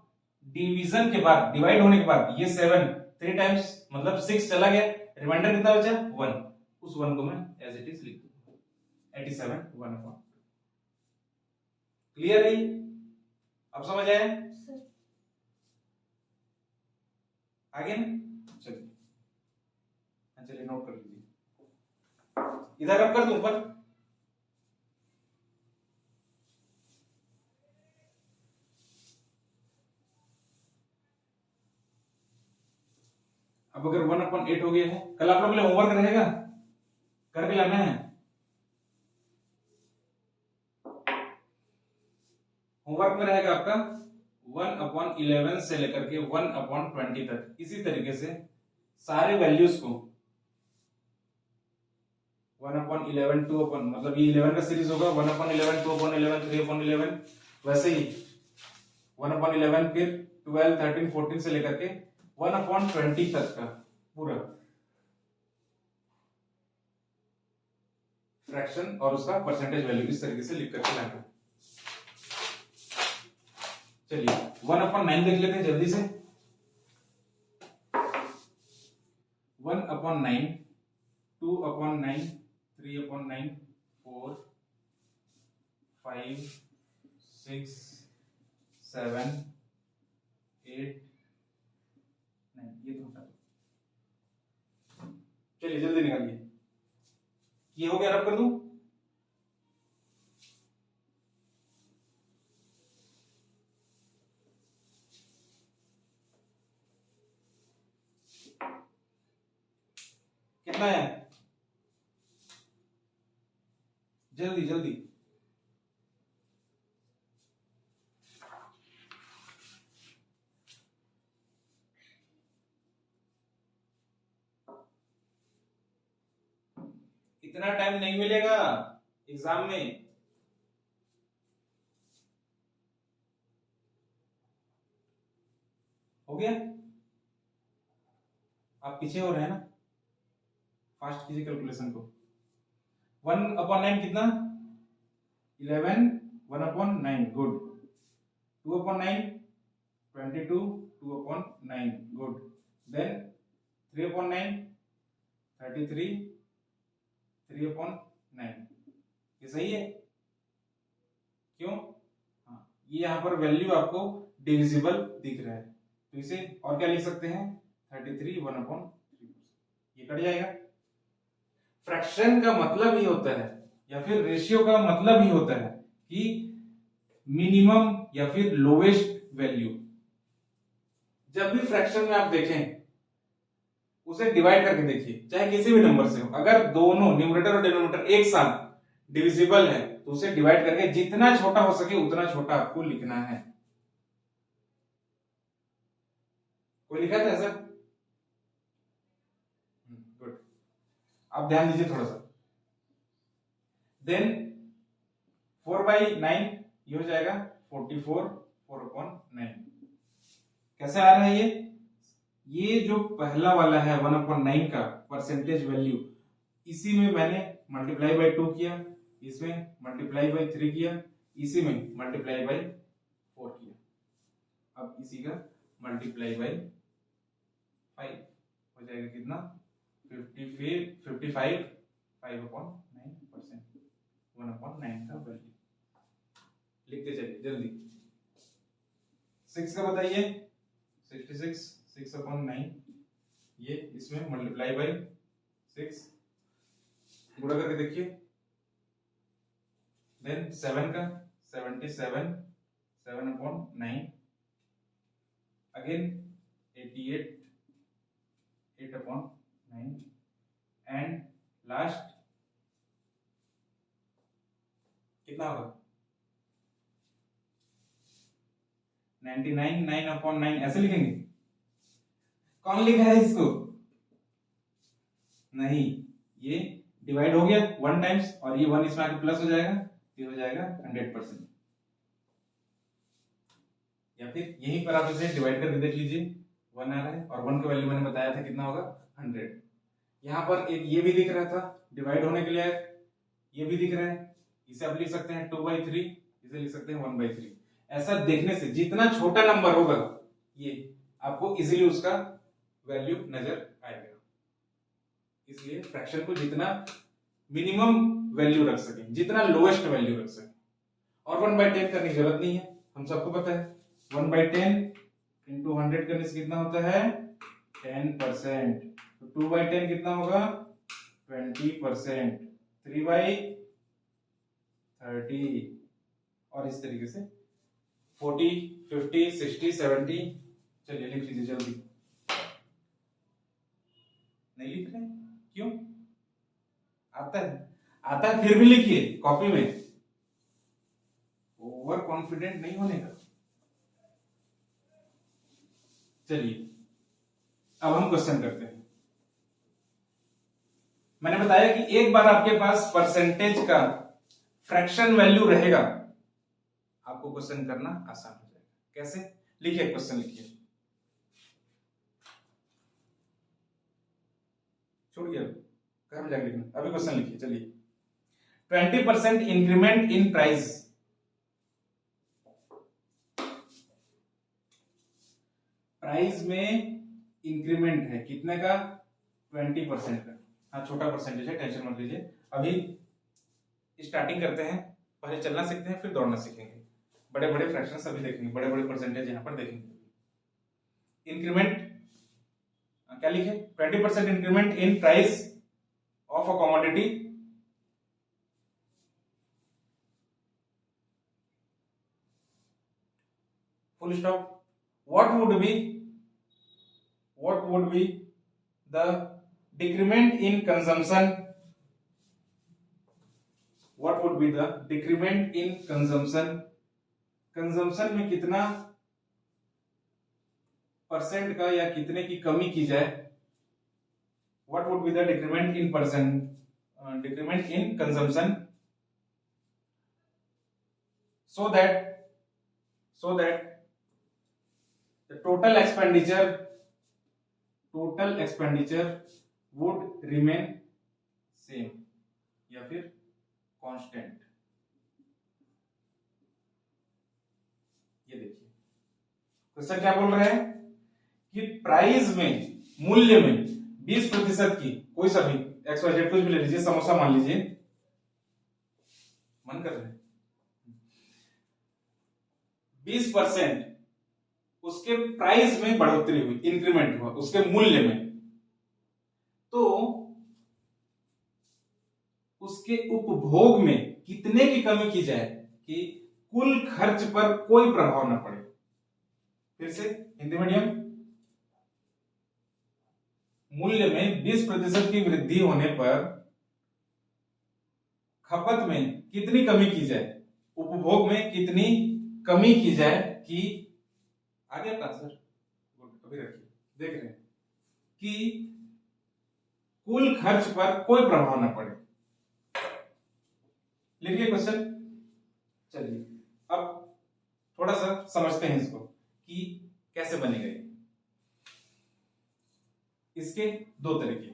डिवीजन के बाद, डिवाइड होने के बाद ये 7 3 टाइम्स मतलब 6 चला गया, रिमाइंडर कितना बचा 1, उस 1 को मैं एज इट इज लिख दूंगा 87 1/2। क्लियर है? अब समझ आया? आगे ना, चलिए नोट कर लीजिए। इधर अब कर दूं ऊपर, अब अगर 1/8 हो गया है, कल आप लोग के लिए होमवर्क रहेगा, करके लाना है। होमवर्क में रहेगा आपका 1/11 से लेकर के 1/20 तक, इसी तरीके से सारे वैल्यूज को 1/11 2 मतलब ये 11 का सीरीज होगा, 1/11 2/11 3/11, वैसे ही 1/11 फिर 12 13 14 से लेकर के 1/20 तक का पूरा फ्रैक्शन और उसका परसेंटेज वैल्यू इस तरीके से लिख करके लाना। चलिए 1/9 देख लेते हैं जल्दी से। 1/9 2/9 3/9 4 5 6 7 8 9, ये तो हटा दो। चलिए जल्दी निकालिए, ये हो गया, रब कर दूं। कितना है, जल्दी जल्दी, इतना टाइम नहीं मिलेगा एग्जाम में। हो गया, आप पीछे हो रहे हैं ना, फास्ट कीजिए कैलकुलेशन को। 1/9 कितना, 11 1/9 गुड, 2/9 22 2/9 गुड, देन 3/9 33 3/9, ये सही है क्यों, हाँ ये यहाँ पर वैल्यू आपको डिविजिबल दिख रहा है, तो इसे और क्या लिख सकते हैं 33 1/3, ये कट जाएगा। फ्रैक्शन का मतलब ही होता है या फिर रेशियो का मतलब ही होता है कि मिनिमम या फिर लोवेस्ट वैल्यू। जब भी फ्रैक्शन में आप देखें उसे डिवाइड करके देखिए, चाहे किसी भी नंबर से हो, अगर दोनों न्यूमरेटर और डिनोमिनेटर एक साथ डिविजिबल है तो उसे डिवाइड करके जितना छोटा हो सके उतना छोटा आपको लिखना है। कोई लिखा था ऐसा? गुड, आप ध्यान दीजिए थोड़ा सा। देन 4/9 ये हो जाएगा 44 4/9। कैसे आ रहा है ये जो पहला वाला है 1/9 का परसेंटेज वैल्यू, इसी में मैंने मल्टीप्लाई बाय 2 किया, इसमें मल्टीप्लाई बाय 3 किया, इसी में मल्टीप्लाई बाय 4 किया, अब इसी का मल्टीप्लाई बाय 5 हो जाएगा कितना 55 5/9%, 1/9 का वैल्यू। लिखते चलिए जल्दी। 6 का बताइए 66 6/9, ये इसमें मल्टीप्लाई बाय 6 गुणा करके देखिए। देन 7 का 77 7/9, अगेन 88 8/9 एंड लास्ट कितना होगा 99 9/9 ऐसे लिखेंगे। कौन लिखा है इसको? नहीं, ये डिवाइड हो गया 1 टाइम्स और ये 1 इसमें आके प्लस हो जाएगा, ये हो जाएगा 100%। या फिर यहीं पर आप इसे डिवाइड करके देख लीजिए, 1 आ रहा है और 1 का वैल्यू मैंने बताया था कितना होगा 100। यहाँ पर एक ये भी दिख रहा था डिवाइड होने के लिए, ये भी दिख रहा है, इसे आप लिख सकते हैं 2/3, इसे लिख सकते हैं 1/3। ऐसा देखने से जितना छोटा नंबर होगा ये आपको इजीली उसका वैल्यू नजर आएगा। इसलिए फ्रैक्शन को जितना मिनिमम वैल्यू रख सके, जितना लोएस्ट वैल्यू रख सके। और 1/10 करने की जरूरत नहीं है, हम सबको पता है 1/10 इंटू 100 करने से कितना होता है 10%। तो 2/10 कितना होगा 20%, 3/30 और इस तरीके से 40 50 60 70। चलिए लिख लीजिए जल्दी। नहीं लिख रहे क्यों? आता है फिर भी लिखिए कॉपी में, ओवर कॉन्फिडेंट नहीं होने का। चलिए अब हम क्वेश्चन करते हैं। मैंने बताया कि एक बार आपके पास परसेंटेज का फ्रैक्शन वैल्यू रहेगा, आपको क्वेश्चन करना आसान हो जाएगा। कैसे? लिखिए क्वेश्चन लिखिए, छोड़िए घर में जाकर लिखना, अभी क्वेश्चन लिखिए। चलिए 20% इंक्रीमेंट इन प्राइस, प्राइस में इंक्रीमेंट है कितने का 20% का। हाँ छोटा परसेंटेज है, टेंशन मत लीजिए। अभी स्टार्टिंग करते हैं, पहले चलना सीखते हैं फिर दौड़ना सीखेंगे। बड़े बड़े फ्रैक्शंस अभी देखेंगे, बड़े बड़े परसेंटेज यहाँ पर देखेंगे। इंक्रीमेंट क्या लिखे 20% increment in price of a commodity full stop. What would be the decrement in consumption? What would be the decrement in consumption? Consumption में कितना परसेंट का या कितने की कमी की जाए? What would be the decrement in decrement in consumption so that the total expenditure would remain same या फिर कांस्टेंट। ये देखिए क्वेश्चन क्या बोल रहे हैं कि प्राइस में, मूल्य में 20% की कोई सा भी XYZ कुछ भी ले लीजिए, समोसा मान लीजिए, मन कर रहे हैं 20% उसके प्राइस में बढ़ोतरी हुई, इंक्रीमेंट हुआ उसके मूल्य में, तो उसके उपभोग में कितने की कमी की जाए कि कुल खर्च पर कोई प्रभाव न पड़े। फिर से हिंदी मीडियम, मूल्य में 20% की वृद्धि होने पर खपत में कितनी कमी की जाए, उपभोग में कितनी कमी की जाए कि आगे का आंसर अभी रखिए, देख रहे हैं कि कुल खर्च पर कोई प्रभाव न पड़े। लिखिए क्वेश्चन। चलिए अब थोड़ा सा समझते हैं इसको कि कैसे बनेगा ये। इसके दो तरीके,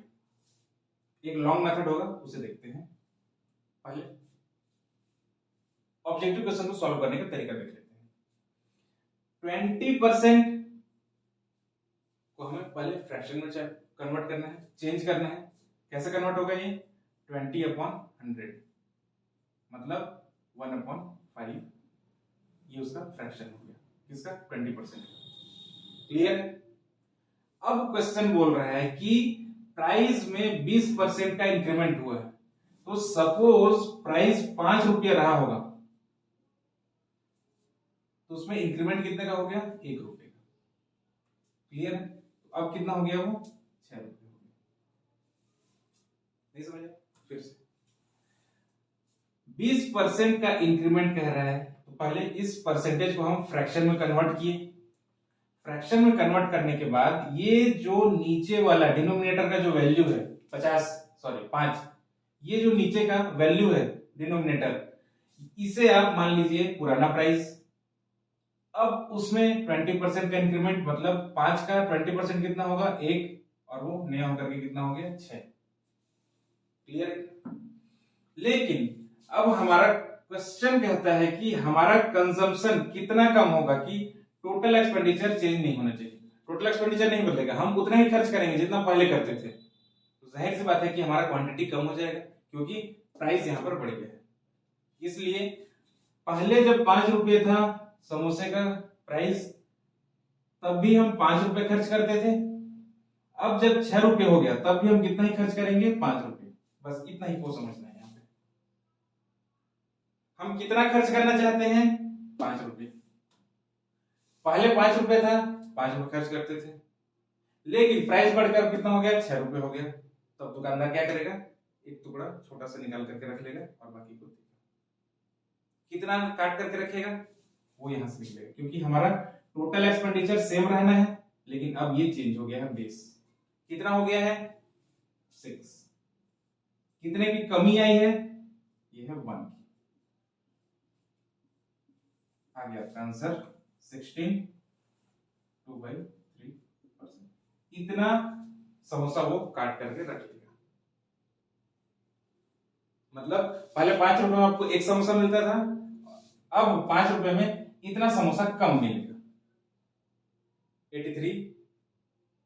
एक लॉन्ग मेथड होगा उसे देखते हैं। पहले ऑब्जेक्टिव क्वेश्चन को सॉल्व करने का तरीका देख लेते हैं। 20% को हमें पहले फ्रैक्शन में कन्वर्ट करना है, चेंज करना है। कैसे कन्वर्ट होगा ये 20/100 मतलब 1/5, ये उसका फ्रैक्शन हो गया, किसका 20%। क्लियर है? अब क्वेश्चन बोल रहा है कि प्राइस में 20% का इंक्रीमेंट हुआ है, तो सपोज प्राइस 5 रुपया रहा होगा, तो उसमें इंक्रीमेंट कितने का हो गया 1 रुपये का। क्लियर है? तो अब कितना हो गया वो 6 रुपये हो गया। नहीं समझ? फिर से 20% का इंक्रीमेंट कह रहा है, तो पहले इस परसेंटेज को हम फ्रैक्शन में कन्वर्ट किए। फ्रैक्शन में कन्वर्ट करने के बाद ये जो नीचे वाला डिनोमिनेटर का जो वैल्यू है 5, ये जो नीचे का वैल्यू है डिनोमिनेटर, इसे आप मान लीजिए पुराना प्राइस। अब उसमें 20% का इंक्रीमेंट, मतलब 5 का 20% कितना होगा 1, और वो नया होकर के कितना हो गया 6। क्लियर? लेकिन अब हमारा क्वेश्चन कहता है कि हमारा कंजम्पशन कितना कम होगा कि टोटल एक्सपेंडिचर चेंज नहीं होना चाहिए। टोटल एक्सपेंडिचर नहीं बदलेगा, हम उतना ही खर्च करेंगे जितना पहले करते थे। तो जाहिर सी बात है कि हमारा क्वांटिटी कम हो जाएगा, क्योंकि प्राइस यहाँ पर बढ़ गया है। इसलिए पहले जब 5 रुपये था समोसे का प्राइस, तब भी हम 5 रुपए खर्च करते थे। अब जब 6 रुपये हो गया तब भी हम कितना ही खर्च करेंगे 5 रुपये। बस इतना ही को समझना है। यहाँ पे हम कितना खर्च करना चाहते हैं 5 रुपये। पहले 5 रुपये था, 5 रुपये खर्च करते थे, लेकिन प्राइस बढ़कर कितना हो गया 6 रुपये हो गया। तब दुकानदार क्या करेगा, एक टुकड़ा छोटा सा निकाल करके रख लेगा और बाकी को कितना काट करके रखेगा वो यहां से निकलेगा, क्योंकि हमारा टोटल एक्सपेंडिचर सेम रहना है, लेकिन अब ये चेंज हो गया है बेस। कितना हो गया है 6। कितने की कमी आई है, ये है 1 की। आ गया आपका आंसर 16 2/3%। इतना समोसा वो काट करके रख लेगा। मतलब पहले 5 रुपए में आपको एक समोसा मिलता था, अब 5 रुपए में इतना समोसा कम मिलेगा। 83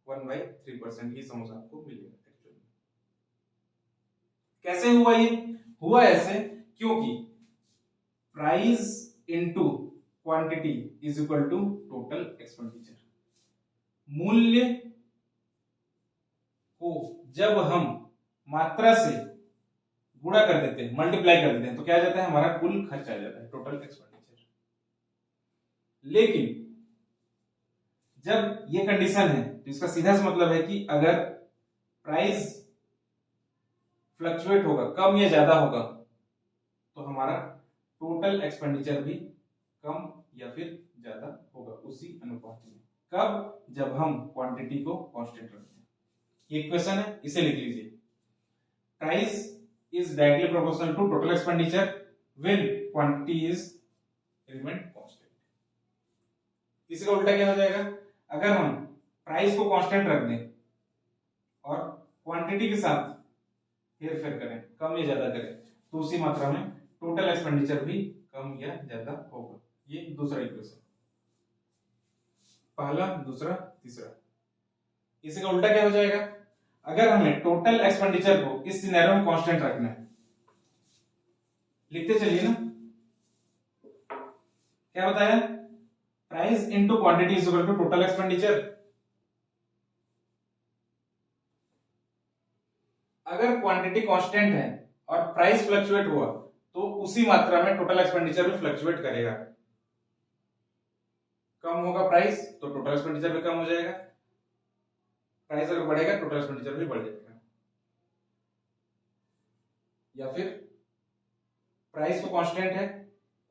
1/3% ये समोसा आपको मिलेगा। कैसे हुआ ये? हुआ ऐसे क्योंकि price into quantity is equal to total expenditure. मूल्य को जब हम मात्रा से गुणा कर देते हैं, मल्टीप्लाई कर देते हैं, तो क्या आ जाता है हमारा कुल खर्च आ जाता है, टोटल एक्सपेंडिचर। लेकिन जब ये कंडीशन है तो इसका सीधा सा मतलब है कि अगर प्राइस फ्लक्चुएट होगा, कम या ज्यादा होगा, तो हमारा टोटल एक्सपेंडिचर भी कम या फिर ज्यादा होगा उसी अनुपात में। कब? जब हम क्वांटिटी को कांस्टेंट रखते हैं। ये इक्वेशन है, इसे लिख लीजिए। Price is directly proportional to total expenditure when quantity is remain constant. इसी का उल्टा क्या हो जाएगा, अगर हम प्राइस को कांस्टेंट रख दें और क्वांटिटी के साथ हेर फेर करें, कम या ज्यादा करें, तो उसी मात्रा में टोटल एक्सपेंडिचर भी कम या ज्यादा होगा। ये दूसरा इक्वेशन, पहला, दूसरा, तीसरा। इसी का उल्टा क्या हो जाएगा, अगर हमें टोटल एक्सपेंडिचर को इस सिनेरियो में कांस्टेंट रखना है, लिखते चलिए ना, क्या बताया, price into quantity is equal to total expenditure. अगर क्वांटिटी कांस्टेंट है और प्राइस फ्लक्चुएट हुआ, तो उसी मात्रा में टोटल एक्सपेंडिचर भी फ्लक्चुएट करेगा। कम होगा प्राइस तो टोटल एक्सपेंडिचर भी कम हो जाएगा, प्राइस अगर बढ़ेगा टोटल एक्सपेंडिचर भी बढ़ जाएगा। या फिर प्राइस तो कांस्टेंट है,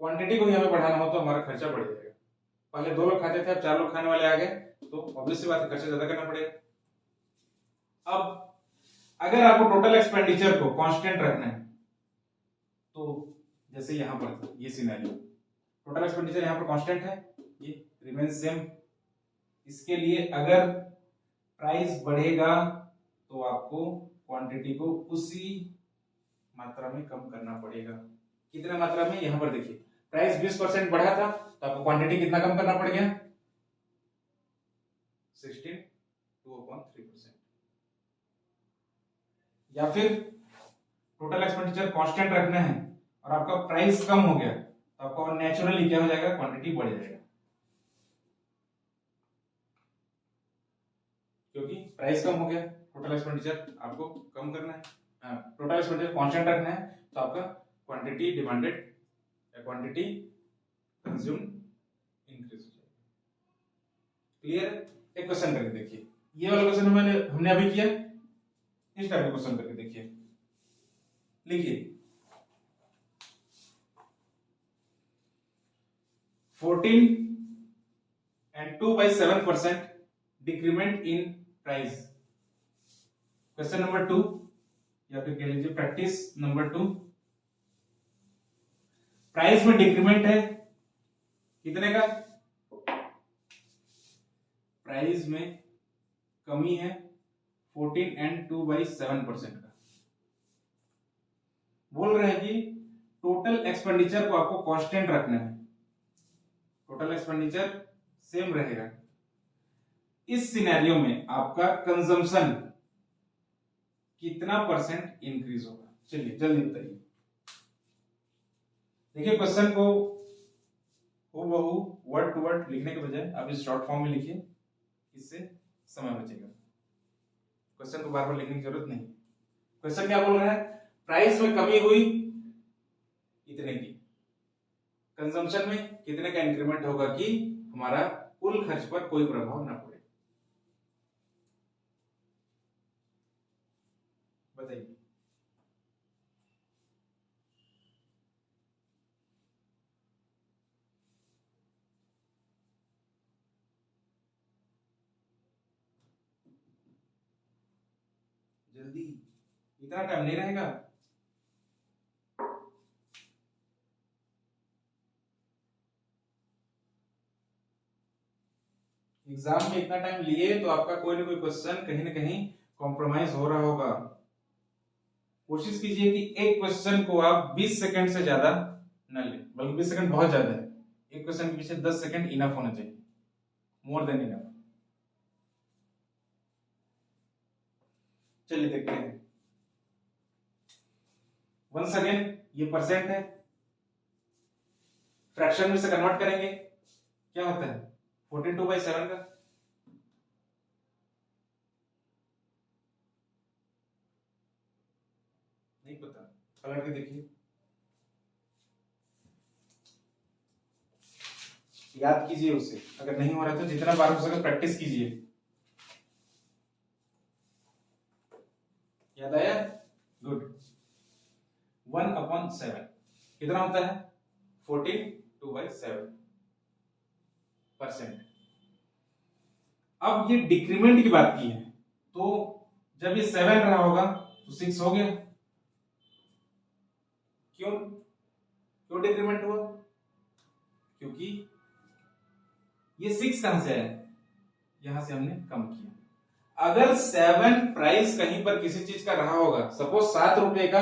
क्वांटिटी को ही हमें बढ़ाना हो तो हमारा खर्चा बढ़ जाएगा। पहले 2 लोग खाते थे, अब 4 लोग खाने वाले आ गए, तो ऑब्वियस सी बात है खर्चा ज्यादा करना पड़ेगा। अब अगर आपको टोटल एक्सपेंडिचर को कांस्टेंट रखना है, तो जैसे यहां पर ये सिनेरियो, टोटल एक्सपेंडिचर यहां पर कांस्टेंट है, ये रिमेन सेम। इसके लिए अगर प्राइस बढ़ेगा तो आपको क्वांटिटी को उसी मात्रा में कम करना पड़ेगा। कितना मात्रा में, यहां पर देखिए, प्राइस 20% बढ़ा था तो आपको क्वांटिटी कितना कम करना पड़ गया 16 2/3%। या फिर टोटल एक्सपेंडिचर कांस्टेंट रखना है और आपका प्राइस कम हो गया, तो आपका नेचुरली क्या हो जाएगा, क्वांटिटी बढ़ जाएगा, क्योंकि प्राइस कम हो गया, टोटल एक्सपेंडिचर आपको कम करना है, टोटल एक्सपेंडिचर कांस्टेंट रखना है, तो आपका क्वांटिटी डिमांडेड या क्वांटिटी कंज्यूम इंक्रीज हो जाएगा। क्लियर? एक क्वेश्चन करके देखिए, ये वाला क्वेश्चन हमने अभी किया, इस टाइप का क्वेश्चन करके देखिए। लिखिए 14 and 2/7% decrement in price. Question number 2 या फिर कह लीजिए प्रैक्टिस नंबर 2, प्राइस में डिक्रीमेंट है कितने का? प्राइस में कमी है 14 and 2/7% का। बोल रहे हैं कि टोटल एक्सपेंडिचर को आपको कांस्टेंट रखना है, टोटल एक्सपेंडिचर सेम रहेगा। इस सिनेरियो में आपका कंजम्पशन कितना परसेंट इंक्रीज होगा? चलिए जल्दी बताइए। देखिए क्वेश्चन को हूबहू वर्ड टू वर्ड लिखने के बजाय आप इस शॉर्ट फॉर्म में लिखिए, इससे समय बचेगा। क्वेश्चन को बार बार लिखने की जरूरत नहीं। क्वेश्चन क्या बोल रहा है? प्राइस में कमी हुई इतने की, कंजम्पशन में कितने का इंक्रीमेंट होगा कि हमारा कुल खर्च पर कोई प्रभाव ना पड़े। बताइए। जल्दी, इतना टाइम नहीं रहेगा। एग्जाम में इतना टाइम लिए तो आपका कोई ना कोई क्वेश्चन कहीं ना कहीं कॉम्प्रोमाइज हो रहा होगा। कोशिश कीजिए कि एक क्वेश्चन को आप 20 सेकंड से ज्यादा न लें, बल्कि 20 सेकंड बहुत ज्यादा है। एक क्वेश्चन के पीछे 10 सेकंड इनफ होना चाहिए, मोर देन इनफ। चलिए देखते हैं। वंस अगेन ये परसेंट है, फ्रैक्शन में से कन्वर्ट करेंगे क्या होता है 42/7 का। नहीं पता, पलट के देखिए, याद कीजिए उसे। अगर नहीं हो रहा तो जितना बार हो सके प्रैक्टिस कीजिए। याद आया? गुड। 1/7 कितना होता है? 42/7%। अब ये डिक्रीमेंट की बात की है, तो जब ये 7 रहा होगा तो 6 हो गया। क्यों क्यों डिक्रीमेंट हुआ? क्योंकि ये 6 कहां से आया? यहां से हमने कम किया। अगर 7 प्राइस कहीं पर किसी चीज का रहा होगा, सपोज 7 रुपए का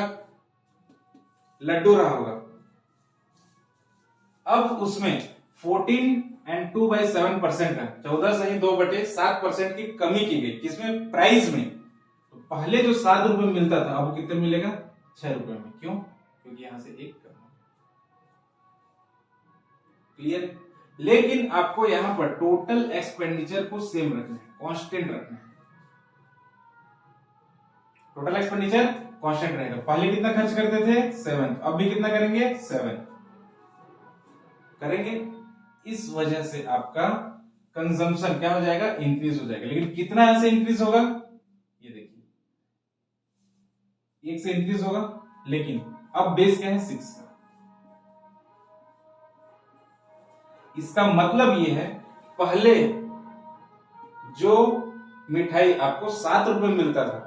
लड्डू रहा होगा, अब उसमें 14 and 2/7% का 14 से ही 2/7% की कमी की गई। किसमें? प्राइस में। तो पहले जो 7 रुपए मिलता था अब कितने मिलेगा? 6 रुपए में। क्यों? क्योंकि यहां से एक कम। क्लियर? लेकिन आपको यहां पर टोटल एक्सपेंडिचर को सेम रखना है, कांस्टेंट रखना है। टोटल एक्सपेंडिचर कांस्टेंट रहेगा। पहले कितना खर्च करते थे? 7, अब भी कितना करेंगे? 7 करेंगे। इस वजह से आपका कंजम्पशन क्या हो जाएगा? इंक्रीज हो जाएगा। लेकिन कितना ऐसे इंक्रीज होगा? ये देखिए, 1 से इंक्रीज होगा, लेकिन अब बेस क्या है? 6 का। इसका मतलब ये है पहले जो मिठाई आपको 7 रुपए मिलता था,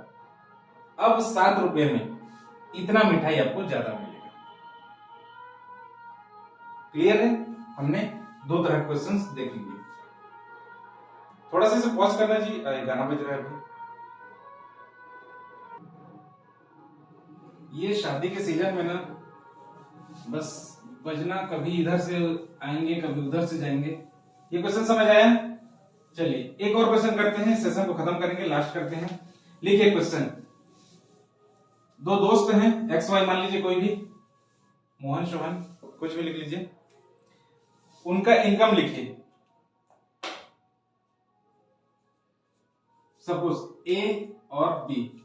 अब 7 रुपए में इतना मिठाई आपको ज्यादा मिलेगा। क्लियर है? हमने 2 तरह के क्वेश्चंस देखेंगे। थोड़ा सा इसे पॉज करना जी, गाना बज रहा है अभी। ये शादी के सीजन में ना बस बजना, कभी इधर से आएंगे कभी उधर से जाएंगे। ये क्वेश्चन समझ आया? चलिए एक और क्वेश्चन करते हैं, सेशन को खत्म करेंगे, लास्ट करते हैं। लिखिए क्वेश्चन। 2 दोस्त हैं एक्स वाई, मान लीजिए कोई भी, मोहन शोहन, कुछ भी लिख लीजिए। उनका इनकम लिखिए। सपोज ए और बी,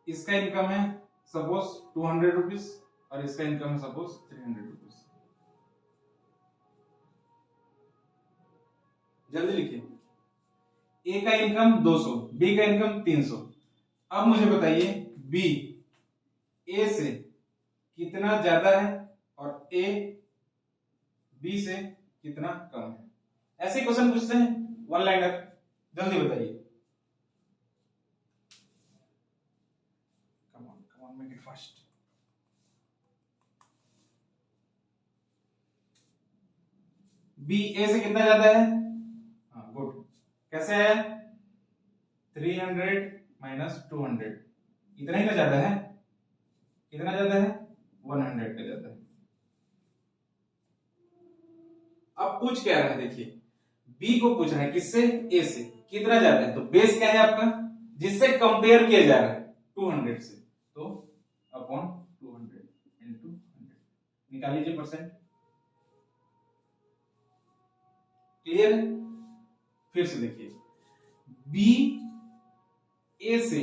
इसका इनकम है सपोज 200 रुपीज और इसका इनकम है सपोज 300 रुपीज। जल्दी लिखिए। ए का इनकम 200, बी का इनकम 300। अब मुझे बताइए बी ए से कितना ज्यादा है और ए बी से कितना कम है। ऐसे क्वेश्चन पूछते हैं, वन लाइनर, जल्दी बताइए। Come on make it fast. B A से कितना ज्यादा है? हाँ गुड। कैसे है? 300 माइनस 200, इतना ही ना ज्यादा है? कितना ज्यादा है? 100 का ज्यादा है। अब पूछ क्या रहा है, देखिए बी को पूछ रहा है किससे? ए से। कितना ज्यादा है? तो बेस क्या है आपका जिससे कंपेयर किया जा रहा है? 200 से, तो अपॉन 200 इंटू 100, निकाल लीजिए परसेंट। क्लियर है? फिर से देखिए बी ए से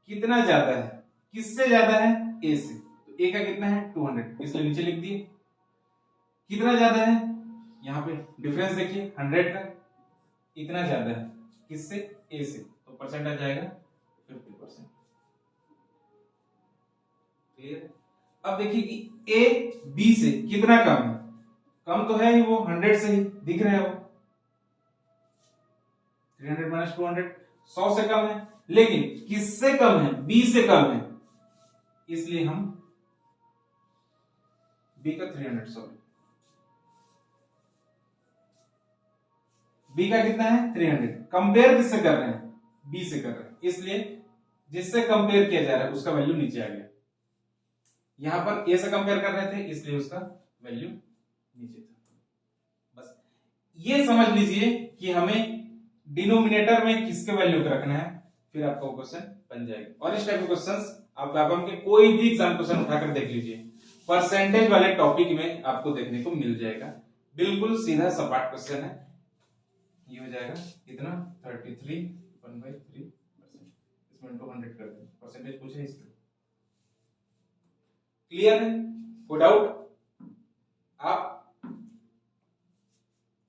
कितना ज्यादा है? किससे ज्यादा है? ए से। तो ए का कितना है? 200, इसलिए नीचे लिख दिए। कितना ज्यादा है? यहाँ पे डिफरेंस देखिए 100 का, इतना ज्यादा है किससे? ए से, तो परसेंट आ जाएगा 50%। क्लियर? अब देखिए कि ए बी से कितना कम है? कम तो है ही, वो 100 से ही दिख रहा है वो। 300 माइनस 200 100 से कम है, लेकिन किससे कम है? बी से कम है, इसलिए हम बी का 300, सॉरी बी का कितना है? 300। कंपेयर किससे कर रहे हैं? बी से कर रहे हैं, इसलिए जिससे कंपेयर किया जा रहा है उसका वैल्यू नीचे आ गया। यहां पर ए से कंपेयर कर रहे थे, इसलिए उसका वैल्यू नीचे था। बस ये समझ लीजिए कि हमें डिनोमिनेटर में किसके वैल्यू को रखना है, फिर आपका क्वेश्चन बन जाएगा। और इस टाइप के क्वेश्चंस आप व्यापम के कोई भी एग्जाम क्वेश्चन उठाकर देख लीजिए, परसेंटेज वाले टॉपिक में आपको देखने को मिल जाएगा। बिल्कुल सीधा सपाट क्वेश्चन है। ये हो जाएगा कितना? 33 1/3%। इसमें 200 कर दें, परसेंटेज पूछे इसके। क्लियर है? कोई डाउट? आप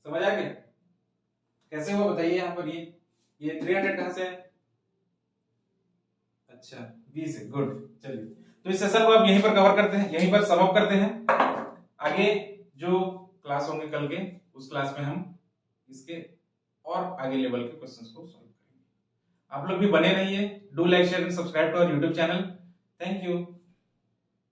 समझ आ गए कैसे हुआ बताइए। यहाँ पर ये 300 कहां से है? अच्छा बी से, गुड। चलिए तो इस सेशन को आप यहीं पर कवर करते हैं, यहीं पर सम अप करते हैं। आगे जो क्लास होंगे कल के, उस क्लास में हम इसके और आगे लेवल के क्वेश्चंस को सॉल्व करेंगे। आप लोग भी बने रहिए। Do like share and subscribe to our YouTube channel. Thank you.